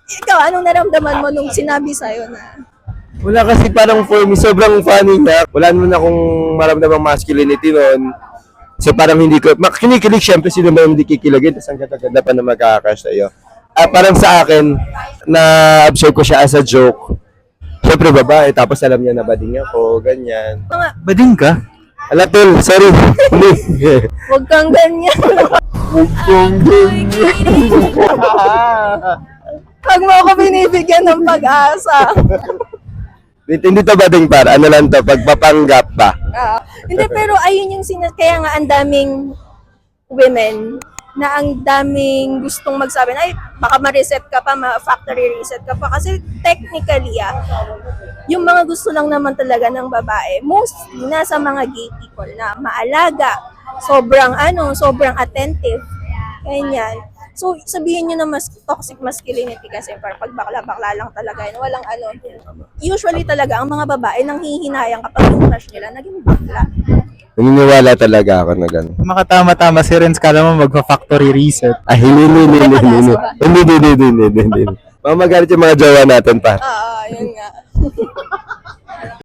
Ikaw, anong naramdaman mo nung sinabi sa'yo na? Wala kasi parang for me, sobrang funny niya. Wala naman akong maramdamang masculinity noon. So parang hindi ko, kinikilig syempre sino ba yung hindi kikilagin, tapos ang ganda-ganda pa na magkakash sa'yo. Parang sa akin, na-observe ko siya as a joke. Syempre babae, tapos alam niya na bading ako, ganyan. Mga, Bading ka? Ala tol, sorry. Hindi. huwag kang ganyan. Pag mo ako binibigyan ng pag-asa. Hindi to bading par, ano lang to, pagpapanggap pa. Hindi, pero ayun yung kaya nga ang daming women na ang daming gustong magsabi na, ay, baka ma-reset ka pa, ma-factory reset ka pa. Kasi technically, yung mga gusto lang naman talaga ng babae, mostly nasa mga gay people na maalaga, sobrang attentive, ganyan. So, sabihin nyo na mas toxic masculinity kasi parang pag bakla-bakla lang talaga yun, walang ano. Usually talaga, ang mga babae nang hihinayang kapag yung crush nila, naging bakla. Naniniwala talaga ako na gano'n. Makatama-tama si Renz, kala mo magpa-factory reset. Ah, hindi. Mamagalit yung mga jowa natin pa. Yun nga.